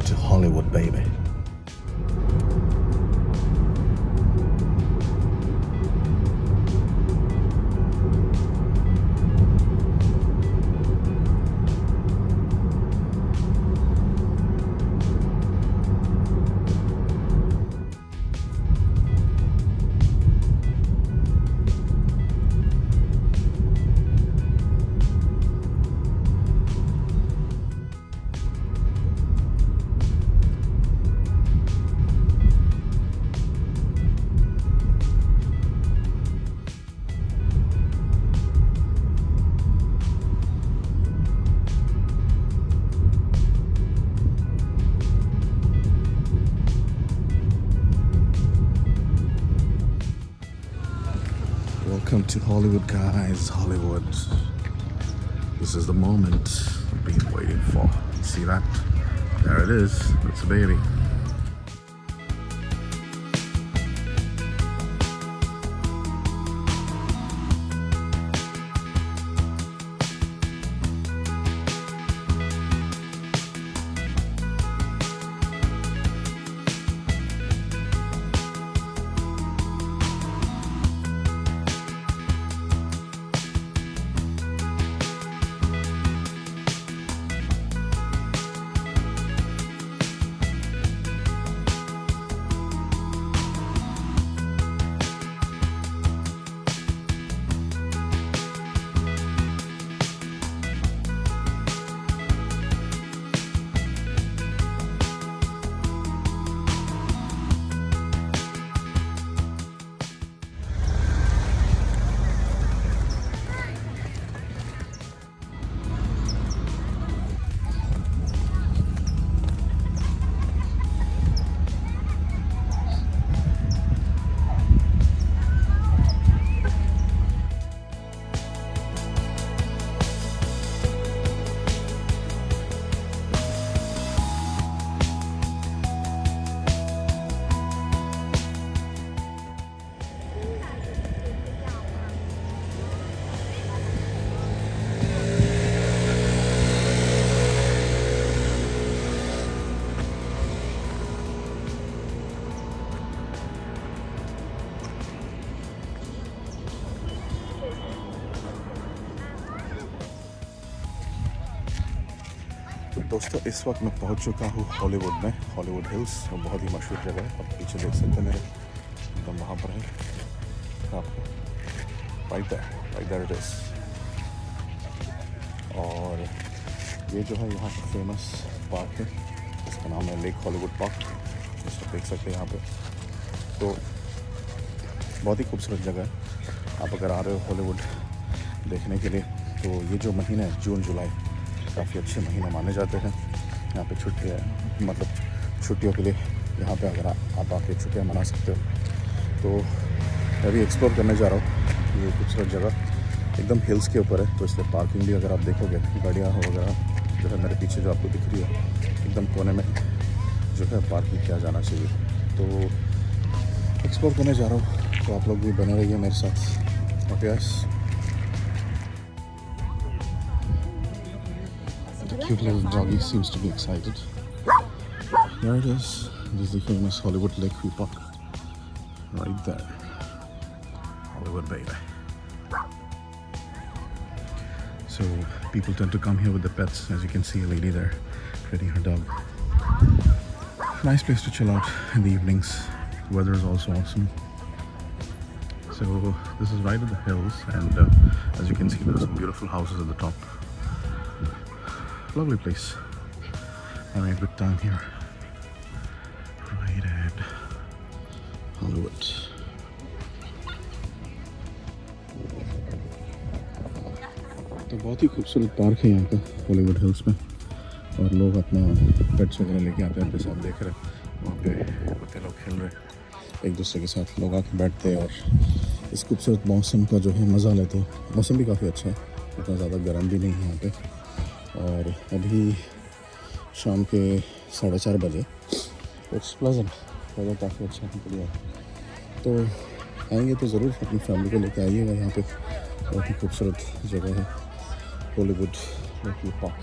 to Hollywood, baby. Welcome to Hollywood, guys. Hollywood. This is the moment I've been waiting for. See that? There it is. It's a baby. दोस्तों इस वक्त मैं पहुंच चुका हूँ Hollywood में, Hollywood hills, बहुत ही मशहूर जगह है। आप पीछे देख सकते हैं मेरे, एकदम वहाँ पर है आपको, राइट देयर इट इज। और ये जो है यहाँ का फेमस पार्क है, इसका नाम है लेक हॉलीवुड पार्क, जैसे देख सकते हैं यहाँ पे। तो बहुत ही खूबसूरत जगह है। आप अगर आ रहे हो हॉलीवुड देखने के लिए तो ये जो महीना है जून जुलाई काफ़ी अच्छे महीने माने जाते हैं। यहाँ पे छुट्टियाँ, मतलब छुट्टियों के लिए यहाँ पे अगर आप आके छुट्टियाँ मना सकते हो। तो मैं भी एक्सप्लोर करने जा रहा हूँ ये खूबसूरत जगह, एकदम हिल्स के ऊपर है, तो इसलिए पार्किंग भी अगर आप देखोगे गाड़ियाँ वगैरह जो है मेरे पीछे जो आपको दिख रही है एकदम कोने में जो है पार्किंग किया जाना चाहिए। तो एक्सप्लोर करने जा रहा हूँ, तो आप लोग भी बने रहिए मेरे साथ। Okay, cute little doggy seems to be excited. There it is. This is the famous Hollywood Lakeview Park. Right there. Hollywood, baby. So people tend to come here with the pets. As you can see, a lady there petting her dog. Nice place to chill out in the evenings. Weather is also awesome. So this is right at the hills, and as you can see, there are some beautiful houses at the top. Lovely place. Having a good time here. Right at Hollywood. तो बहुत ही खूबसूरत park है यहाँ का Hollywood hills में, और लोग अपना पेट्स वगैरह लेके आते हैं। जैसे आप देख रहे हैं वहाँ पे कुत्ते लोग खेल रहे हैं, एक दूसरे के साथ लोग आके बैठते हैं और इस खूबसूरत मौसम का जो है मज़ा लेते हैं। मौसम भी काफ़ी अच्छा है, इतना ज़्यादा गर्म भी नहीं है यहाँ पे। और अभी शाम के 4:30 बजे, इट्स प्लेजेंट, वेदर काफ़ी अच्छा है, बढ़िया। तो आएंगे तो ज़रूर अपनी फैमिली को लेकर आइएगा, यहाँ पे बहुत ही खूबसूरत जगह है हॉलीवुड लेकव्यू पार्क।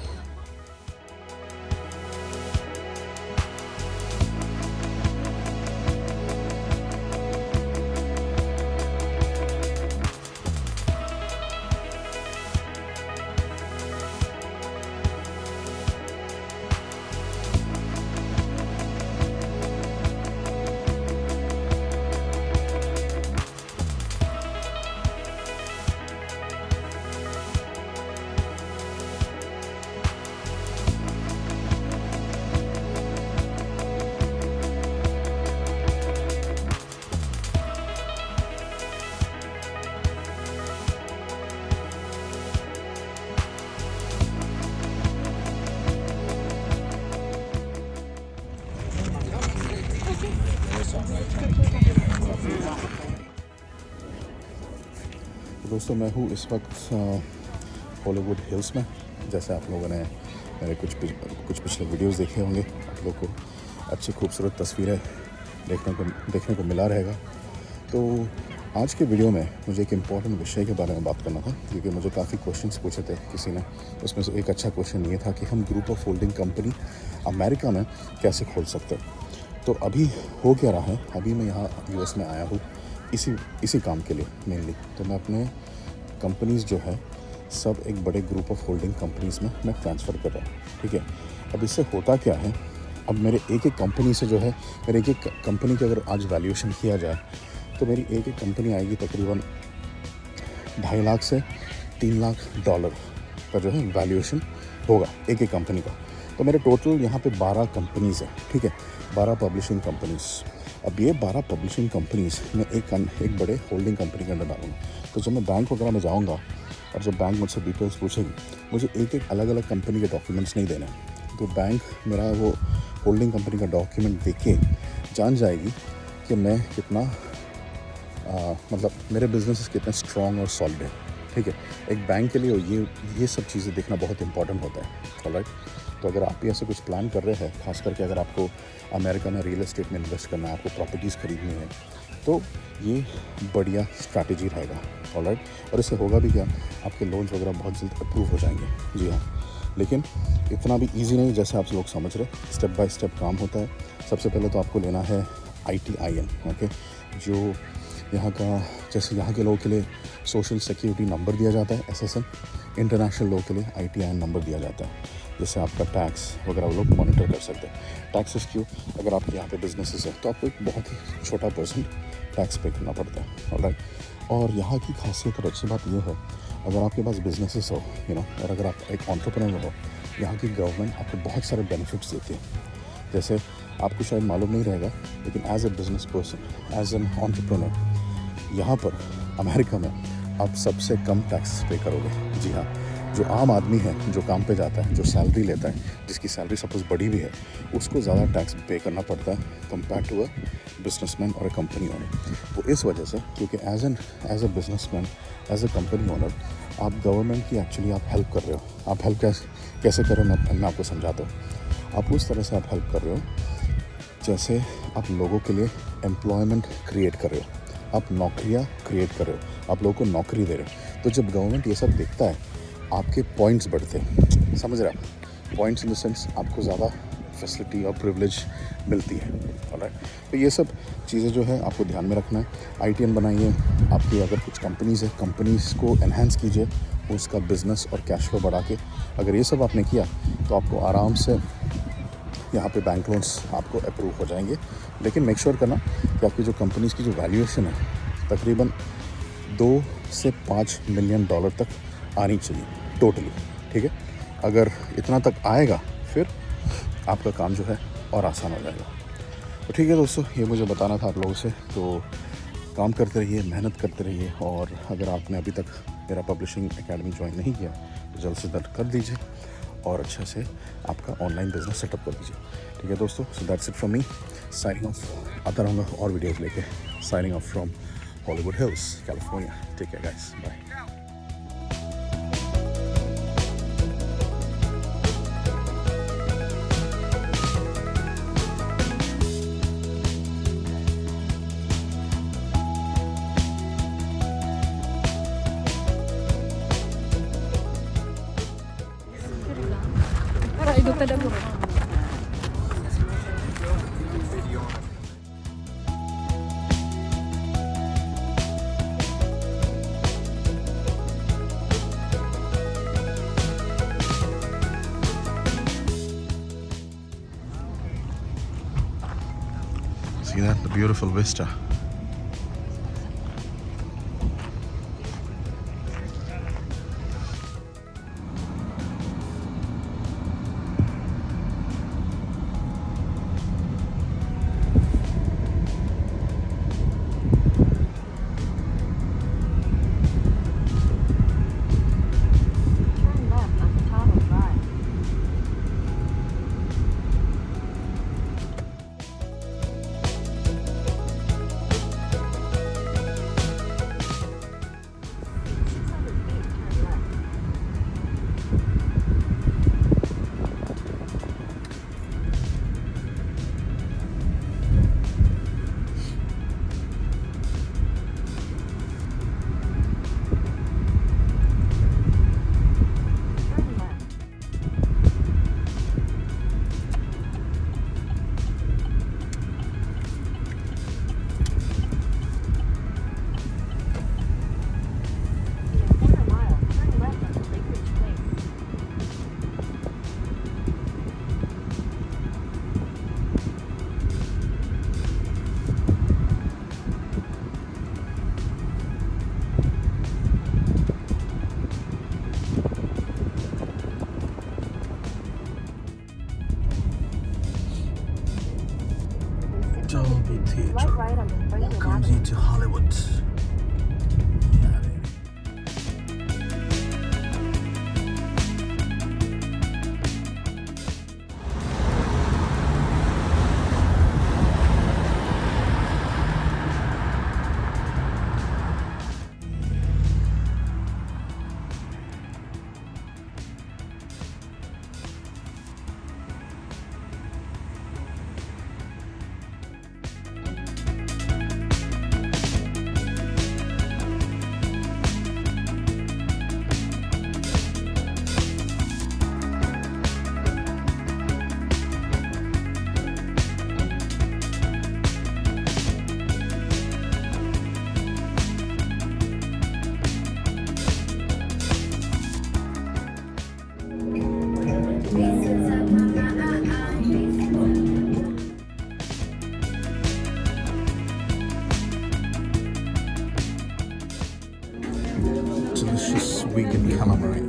दोस्तों मैं हूँ इस वक्त हॉलीवुड हिल्स में। जैसे आप लोगों ने मेरे कुछ पिछले वीडियोस देखे होंगे, आप लोग को अच्छी खूबसूरत तस्वीरें देखने को मिला रहेगा। तो आज के वीडियो में मुझे एक इम्पॉर्टेंट विषय के बारे में बात करना था, क्योंकि मुझे काफ़ी क्वेश्चंस पूछे थे किसी ने। उसमें से एक अच्छा क्वेश्चन ये था कि हम group of holding company America में कैसे खोल सकते हैं। तो अभी हो क्या रहा है, अभी मैं यहाँ यूएस में आया हूँ इसी काम के लिए मेनली। तो मैं अपने कंपनीज़ जो है सब एक बड़े ग्रुप ऑफ होल्डिंग कंपनीज़ में मैं ट्रांसफ़र कर रहा हूँ, ठीक है। अब इससे होता क्या है, अब मेरे एक कंपनी से जो है, मेरे एक कंपनी की अगर आज वैल्यूएशन किया जाए तो मेरी एक कंपनी आएगी तकरीबन 2.5 लाख से 3 लाख डॉलर का जो है वैल्यूएशन होगा एक कंपनी का। तो मेरे टोटल यहाँ पे 12 कंपनीज़ हैं, ठीक है, 12 पब्लिशिंग कंपनीज़। अब ये 12 पब्लिशिंग कंपनीज़ में एक बड़े होल्डिंग कंपनी के अंदर डालूँगा। तो जब मैं बैंक वगैरह में जाऊँगा और जब बैंक मुझसे डिटेल्स पूछेगी, मुझे एक अलग अलग कंपनी के डॉक्यूमेंट्स नहीं देने। तो बैंक मेरा वो होल्डिंग कंपनी का डॉक्यूमेंट देख के जान जाएगी कि मैं कितना मतलब मेरे बिजनेस कितने स्ट्रॉन्ग और सॉलिड है, ठीक है। एक बैंक के लिए ये सब चीज़ें देखना बहुत इंपॉर्टेंट होता है, ऑलराइट। तो अगर आप भी ऐसे कुछ प्लान कर रहे हैं, खास करके अगर आपको अमेरिका में रियल एस्टेट में इन्वेस्ट करना है, आपको प्रॉपर्टीज़ खरीदनी है, तो ये बढ़िया स्ट्रैटेजी रहेगा, ऑलराइट। और इससे होगा भी क्या, आपके लोन्स वगैरह बहुत जल्द अप्रूव हो जाएंगे। जी हाँ, लेकिन इतना भी ईजी नहीं जैसे आप लोग समझ रहे। स्टेप बाय स्टेप काम होता है। सबसे पहले तो आपको लेना है ITIN, ओके, जो यहाँ का, जैसे यहाँ के लोगों के लिए सोशल सिक्योरिटी नंबर दिया जाता है SSN, इंटरनेशनल लोगों के लिए ITIN नंबर दिया जाता है, जिससे आपका टैक्स वगैरह वो लोग मॉनिटर कर सकते हैं। टैक्सेस क्यों, अगर आपके यहाँ पे बिजनेसेस है तो आपको एक बहुत ही छोटा % टैक्स पे करना पड़ता है, ऑलराइट। और यहाँ की खासियत और अच्छी बात यह है, अगर आपके पास बिजनेसेस हो, और अगर आप एक एंटरप्रेन्योर हो, यहाँ की गवर्नमेंट आपको बहुत सारे बेनिफिट्स देती है। जैसे आपको शायद मालूम नहीं रहेगा, लेकिन as a business person, as an entrepreneur, यहाँ पर अमेरिका में आप सबसे कम टैक्स पे करोगे। जी हाँ, जो आम आदमी है, जो काम पे जाता है, जो सैलरी लेता है, जिसकी सैलरी सपोज बड़ी भी है, उसको ज़्यादा टैक्स पे करना पड़ता है कंपेयर टू अ बिजनेसमैन और अ कंपनी ओनर। तो इस वजह से, क्योंकि as a businessman, as a company owner, आप गवर्नमेंट की एक्चुअली आप हेल्प कर रहे हो। आप हेल्प कैसे कर रहे हो, मैं आपको समझाता हूँ। आप उस तरह से आप हेल्प कर रहे हो जैसे आप लोगों के लिए एम्प्लॉयमेंट क्रिएट कर रहे हो, आप नौकरियाँ क्रिएट कर रहे हो, आप लोगों को नौकरी दे रहे हो। तो जब गवर्नमेंट ये सब देखता है, आपके पॉइंट्स बढ़ते हैं, समझ रहे आप, पॉइंट्स इन द सेंस आपको ज़्यादा फैसिलिटी और प्रिविलेज मिलती है, ऑलराइट। तो ये सब चीज़ें जो है आपको ध्यान में रखना है। ITN बनाइए। आपकी अगर कुछ कंपनीज़ है, कंपनीज़ को एनहांस कीजिए, उसका बिज़नेस और कैश फ्लो बढ़ा के। अगर ये सब आपने किया तो आपको आराम से यहाँ पे बैंक लोन्स आपको अप्रूव हो जाएंगे। लेकिन मेक श्योर करना कि आपकी जो कंपनीज़ की जो वैल्यूएशन है तकरीबन 2 से 5 मिलियन डॉलर तक आनी चाहिए टोटली, ठीक है। अगर इतना तक आएगा फिर आपका काम जो है और आसान हो जाएगा। तो ठीक है दोस्तों, ये मुझे बताना था आप लोगों से। तो काम करते रहिए, मेहनत करते रहिए, और अगर आपने अभी तक मेरा पब्लिशिंग एकेडमी ज्वाइन नहीं किया तो जल्द से जल्द कर दीजिए और अच्छे से आपका ऑनलाइन बिजनेस सेटअप कर दीजिए, ठीक है दोस्तों। So that's it from me, signing off. आता रहूँगा और वीडियोज़ लेके। Signing off from Hollywood Hills, California. Take care guys, bye. See that? The beautiful vista. Dolby Theatre Right, right on Franklin welcomes Avenue. you to Hollywood. Yeah, baby. Delicious vegan calamari.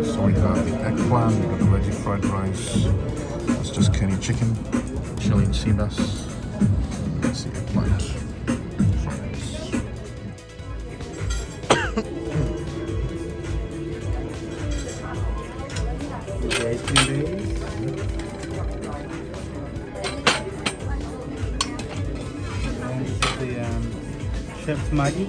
So we got the eggplant, we got the veggie fried rice. That's just Kenny chicken, chili sea bass. That's the eggplant. Fried rice. The ice cream base. And this is the Chef's Maggi.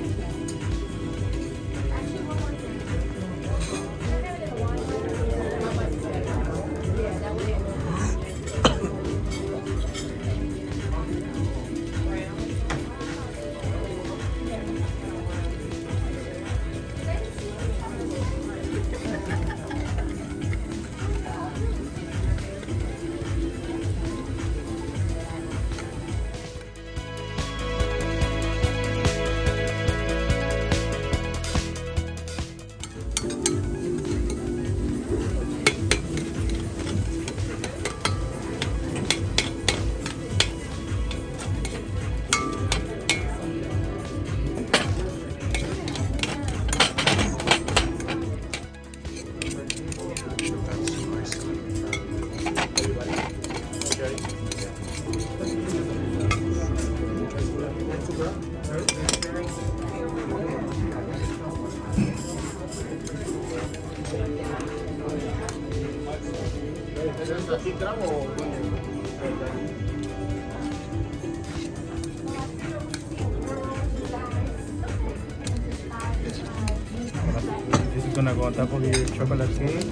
This is gonna go on top of your chocolate cake.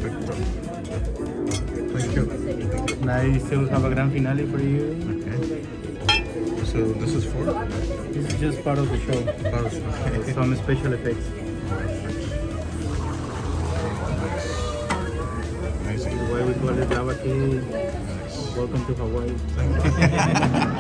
Perfecto. Thank you. Now you still have a grand finale for you. Okay. So this is for? This is just part of the show. Okay. Some special effects. Amazing. Why we call it lava cake. Nice. Welcome to Hawaii. Thank you.